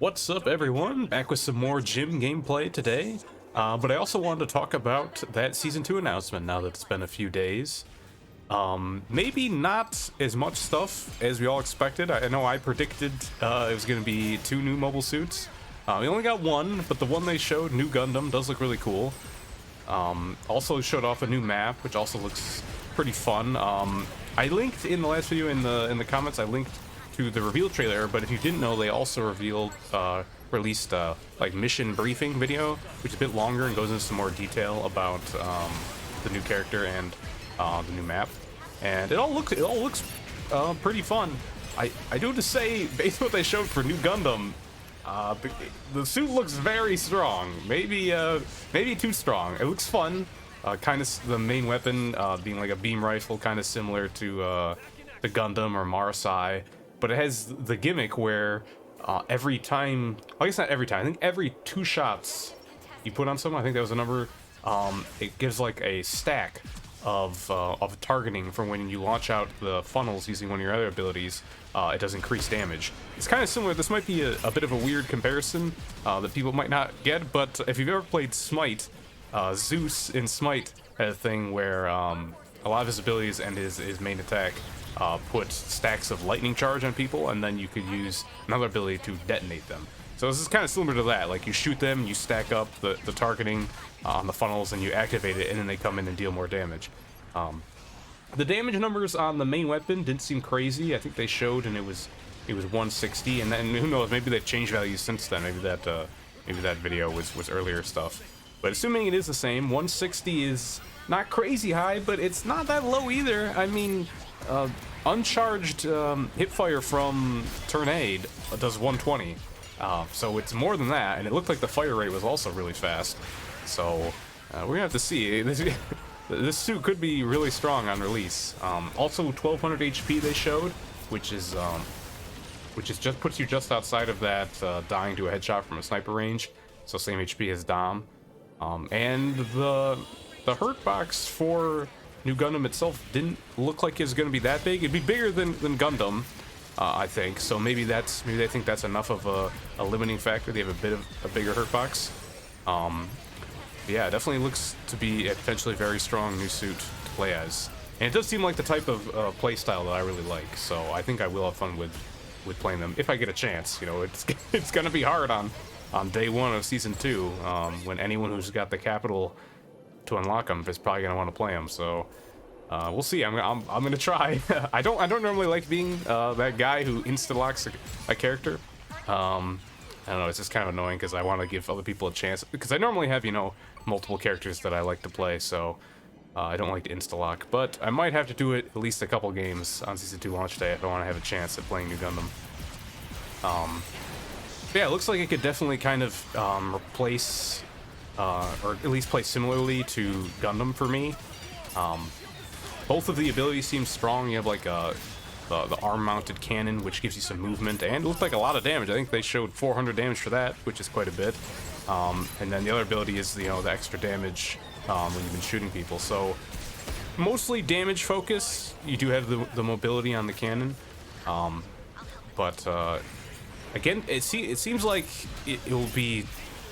What's up, everyone? Back with some more gym gameplay today. But I also wanted to talk about that Season 2 announcement now that it's been a few days. Maybe not as much stuff as we all expected. I know I predicted it was going to be 2 new mobile suits. We only got 1, but the one they showed, New Gundam, does look really cool. Also showed off a new map, which also looks pretty fun. I linked in the last video in the comments, I linked to the reveal trailer, but if you didn't know, they also released like mission briefing video, which is a bit longer and goes into some more detail about the new character and the new map. And it all looks pretty fun. I do have to say, based on what they showed for New Gundam, the suit looks very strong. Maybe too strong. It looks fun. Kind of the main weapon being like a beam rifle, kind of similar to the Gundam or Marasai. But it has the gimmick where every time, I guess not every time, I think every 2 shots you put on someone, I think that was the number, it gives like a stack of targeting from when you launch out the funnels using one of your other abilities. It does increase damage. It's kind of similar. This might be a bit of a weird comparison that people might not get, but if you've ever played Smite, Zeus in Smite had a thing where a lot of his abilities and his main attack put stacks of lightning charge on people, and then you could use another ability to detonate them. So this is kind of similar to that. Like, you shoot them, you stack up the targeting on the funnels, and you activate it, and then they come in and deal more damage. The damage numbers on the main weapon didn't seem crazy. I think they showed, and it was 160, and then who knows? Maybe they've changed values since then. Maybe that video was earlier stuff. But assuming it is the same, 160 is not crazy high, but it's not that low either. I mean, uncharged hipfire from Turn A does 120, so it's more than that, and it looked like the fire rate was also really fast. So we're gonna have to see. This suit could be really strong on release. Also 1200 HP they showed, which is just puts you just outside of that dying to a headshot from a sniper range, so same HP as Dom. And the hurt box for New Gundam itself didn't look like it's going to be that big. It'd be bigger than Gundam, I think. So maybe they think that's enough of a limiting factor. They have a bit of a bigger hurt box. Yeah, it definitely looks to be a potentially very strong new suit to play as. And it does seem like the type of play style that I really like. So I think I will have fun with playing them if I get a chance. You know, it's going to be hard on day 1 of Season 2 when anyone who's got the capital to unlock them is probably gonna want to play them. So we'll see. I'm gonna try. I don't normally like being that guy who insta locks a character. I don't know. It's just kind of annoying because I want to give other people a chance. Because I normally have multiple characters that I like to play, so I don't like to insta lock. But I might have to do it at least a couple games on Season 2 launch day if I want to have a chance at playing New Gundam. Yeah, it looks like it could definitely kind of replace. Or at least play similarly to Gundam for me. Both of the abilities seem strong. You have like the arm-mounted cannon, which gives you some movement, and it looked like a lot of damage. I think they showed 400 damage for that, which is quite a bit. And then the other ability is the extra damage when you've been shooting people. So mostly damage focus. You do have the mobility on the cannon, but again, it seems like it will be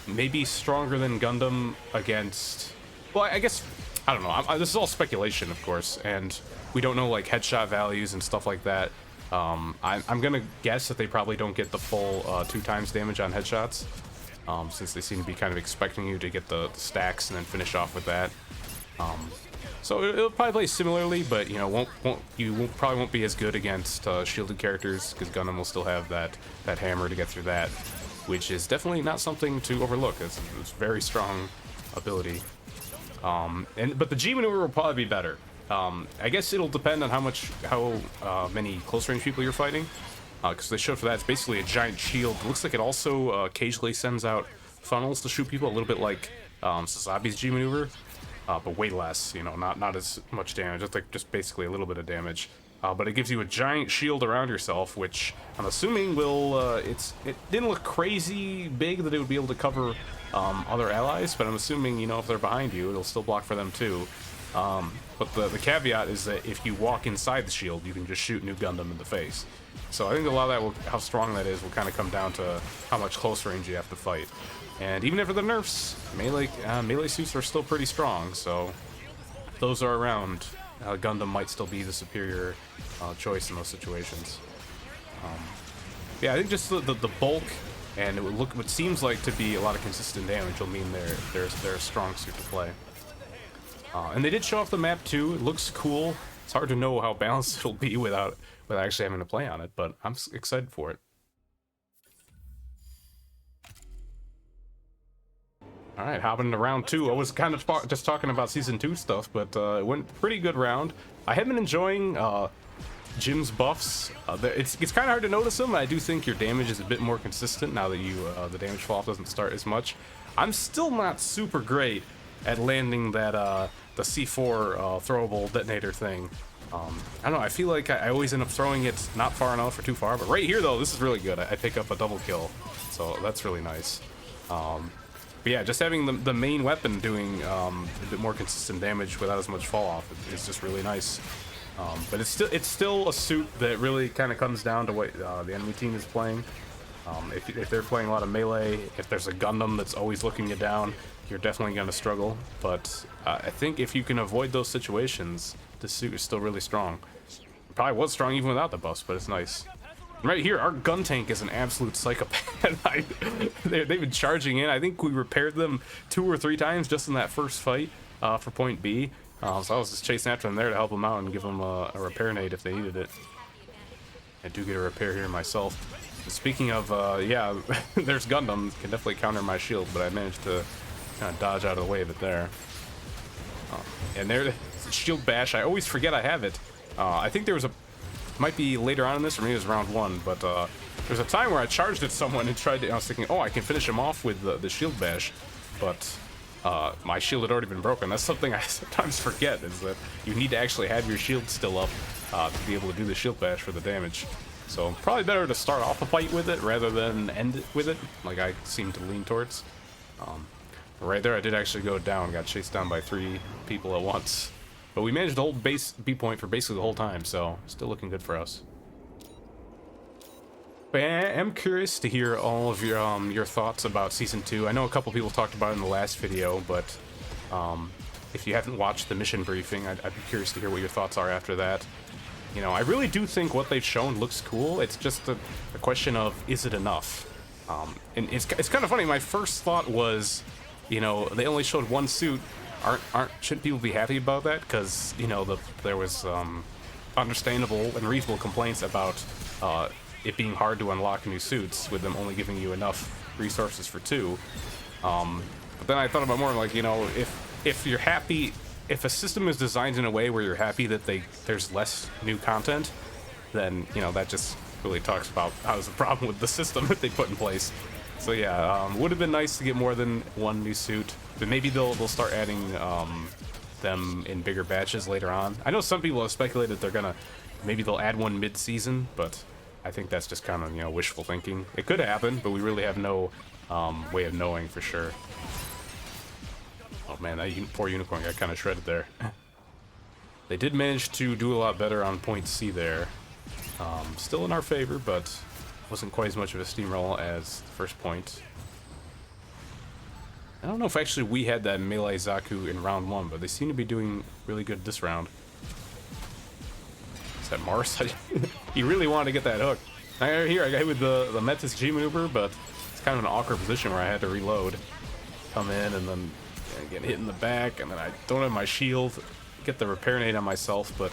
maybe stronger than Gundam against. Well, I guess I don't know. This is all speculation, of course, and we don't know like headshot values and stuff like that. I'm gonna guess that they probably don't get the full 2 times damage on headshots, since they seem to be kind of expecting you to get the stacks and then finish off with that. So it'll probably play similarly, but probably won't be as good against shielded characters because Gundam will still have that hammer to get through that, which is definitely not something to overlook. It's very strong ability. But the G maneuver will probably be better. I guess it'll depend on how many close range people you're fighting, because they showed for that it's basically a giant shield. It looks like it also occasionally sends out funnels to shoot people, a little bit like Sazabi's G maneuver, but way less. Not as much damage. Just basically a little bit of damage. But it gives you a giant shield around yourself, which I'm assuming will, it didn't look crazy big that it would be able to cover other allies, but I'm assuming, if they're behind you, it'll still block for them too. But the caveat is that if you walk inside the shield, you can just shoot New Gundam in the face. So I think a lot of that, how strong that is, will kind of come down to how much close range you have to fight. And even after the nerfs, melee suits are still pretty strong, so if those are around, Gundam might still be the superior choice in those situations. Yeah, I think just the bulk and what seems like to be a lot of consistent damage will mean they're a strong suit to play. And they did show off the map too. It looks cool. It's hard to know how balanced it'll be without actually having to play on it, but I'm excited for it. All right, hopping into round 2. I was kind of just talking about Season 2 stuff, but it went pretty good round. I have been enjoying Jim's buffs. It's kind of hard to notice them. I do think your damage is a bit more consistent now that the damage fall off doesn't start as much. I'm still not super great at landing that the C4 throwable detonator thing. I don't know, I feel like I always end up throwing it not far enough or too far, but right here though, this is really good. I pick up a double kill, so that's really nice. But yeah, just having the main weapon doing a bit more consistent damage without as much fall off is just really nice. But it's still a suit that really kind of comes down to what the enemy team is playing. If they're playing a lot of melee, if there's a Gundam that's always looking you down, you're definitely going to struggle. But I think if you can avoid those situations, the suit is still really strong. It probably was strong even without the buffs, but it's nice. Right here, our gun tank is an absolute psychopath. They've been charging in. I think we repaired them 2 or 3 times just in that first fight for point B. So I was just chasing after them there to help them out and give them a repair nade if they needed it. I do get a repair here myself. And speaking of, yeah, there's Gundam. Can definitely counter my shield, but I managed to kind of dodge out of the way of it there. And there, shield bash. I always forget I have it. I think there was might be later on in this, or maybe it was round 1, but there's a time where I charged at someone and tried to, I was thinking, oh, I can finish him off with the shield bash, but my shield had already been broken. That's something I sometimes forget, is that you need to actually have your shield still up to be able to do the shield bash for the damage. So probably better to start off a fight with it rather than end it with it, like I seem to lean towards. Right there, I did actually go down, got chased down by 3 people at once. But we managed to hold base B point for basically the whole time, so still looking good for us. But I'm curious to hear all of your thoughts about Season 2. I know a couple people talked about it in the last video, but if you haven't watched the mission briefing, I'd be curious to hear what your thoughts are after that. You know, I really do think what they've shown looks cool. It's just a question of, is it enough? And it's kind of funny. My first thought was, you know, they only showed 1 suit. Shouldn't people be happy about that? Because, you know, there was understandable and reasonable complaints about it being hard to unlock new suits with them only giving you enough resources for 2. But then I thought about more like, you know, if you're happy, if a system is designed in a way where you're happy that there's less new content, then, you know, that just really talks about how there's a problem with the system that they put in place. So yeah, would have been nice to get more than 1 new suit, but maybe they'll start adding them in bigger batches later on. I know some people have speculated maybe they'll add 1 mid-season, but I think that's just kind of, you know, wishful thinking. It could happen, but we really have no way of knowing for sure. Oh man, that poor unicorn got kind of shredded there. They did manage to do a lot better on point C there. Still in our favor, but wasn't quite as much of a steamroll as the first point. I don't know if actually we had that melee Zaku in round 1, but they seem to be doing really good this round. Is that Mars? He really wanted to get that hook. Here, I got hit with the Metis G maneuver, but it's kind of an awkward position where I had to reload. Come in and then get hit in the back, and then I don't have my shield. Get the repair nade on myself, but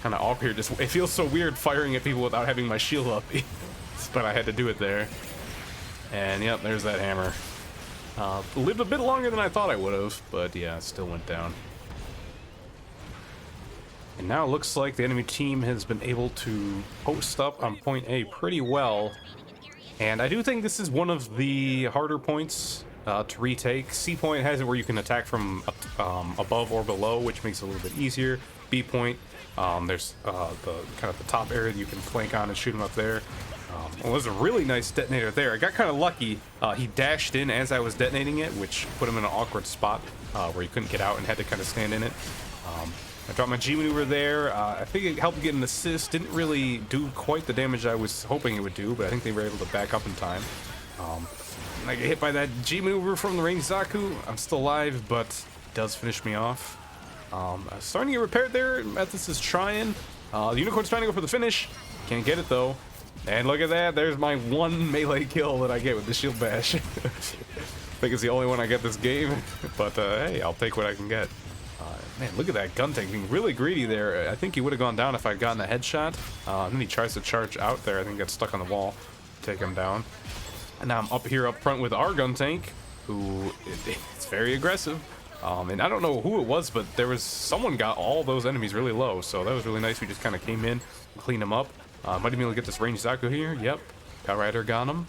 kind of awkward. It feels so weird firing at people without having my shield up. But I had to do it there. And yep, there's that hammer. Lived a bit longer than I thought I would have, but yeah, still went down. And now it looks like the enemy team has been able to post up on point A pretty well. And I do think this is one of the harder points to retake. C point has it where you can attack from above or below, which makes it a little bit easier. B point, there's the kind of the top area that you can flank on and shoot them up there. Well, it was a really nice detonator there. I got kind of lucky. He dashed in as I was detonating it, which put him in an awkward spot where he couldn't get out and had to kind of stand in it. I dropped my G maneuver there. I think it helped get an assist. Didn't really do quite the damage I was hoping it would do, but I think they were able to back up in time. And I get hit by that G maneuver from the ranged Zaku. I'm still alive, but it does finish me off. Starting to get repaired there. Metis is trying. The Unicorn's trying to go for the finish. Can't get it though. And look at that. There's my one melee kill that I get with the shield bash. I think it's the only one I get this game. But hey, I'll take what I can get. Man, look at that gun tank being really greedy there. I think he would have gone down if I'd gotten a headshot. And then he tries to charge out there. I think gets stuck on the wall. Take him down. And now I'm up here up front with our gun tank, who it's very aggressive. And I don't know who it was, but there was someone got all those enemies really low. So that was really nice. We just kind of came in, cleaned them up. Might be able to get this ranged Zaku here. Yep. Power Rider got him.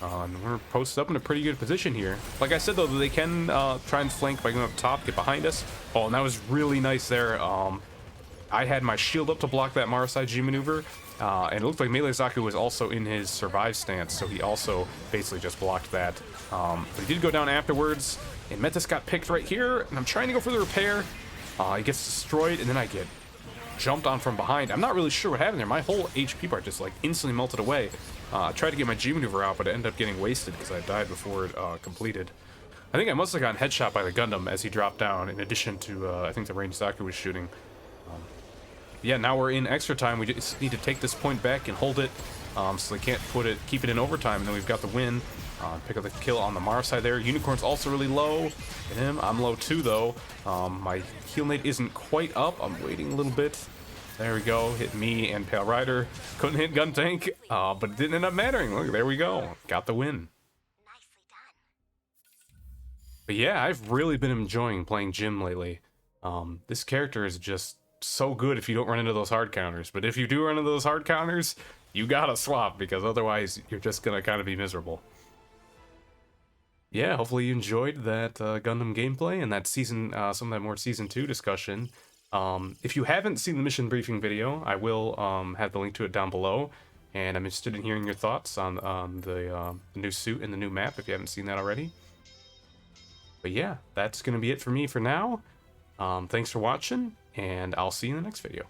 And we're posted up in a pretty good position here. Like I said, though, they can try and flank by going up top, get behind us. Oh, and that was really nice there. I had my shield up to block that Marasai G maneuver. And it looked like Melee Zaku was also in his survive stance, so he also basically just blocked that. But he did go down afterwards, and Metis got picked right here, and I'm trying to go for the repair. He gets destroyed, and then I get jumped on from behind. I'm not really sure what happened there. My whole HP bar just like instantly melted away. I tried to get my G maneuver out, but it ended up getting wasted because I died before it completed. I think I must have gotten headshot by the Gundam as he dropped down, in addition to, I think the ranged Zaku was shooting. Yeah, now we're in extra time. We just need to take this point back and hold it, so they can't keep it in overtime, and then we've got the win. Pick up the kill on the Mars side there. Unicorn's also really low. Hit him. I'm low too, though. My heal nade isn't quite up. I'm waiting a little bit. There we go. Hit me and Pale Rider. Couldn't hit Gun Tank, but it didn't end up mattering. Look, there we go. Got the win. But yeah, I've really been enjoying playing Jim lately. This character is just so good if you don't run into those hard counters. But if you do run into those hard counters, you gotta swap, because otherwise you're just gonna kind of be miserable. Yeah, hopefully you enjoyed that Gundam gameplay and that season, some of that more season 2 discussion. If you haven't seen the mission briefing video, I will have the link to it down below, and I'm interested in hearing your thoughts on the new suit and the new map if you haven't seen that already. But yeah, that's gonna be it for me for now. Thanks for watching, and I'll see you in the next video.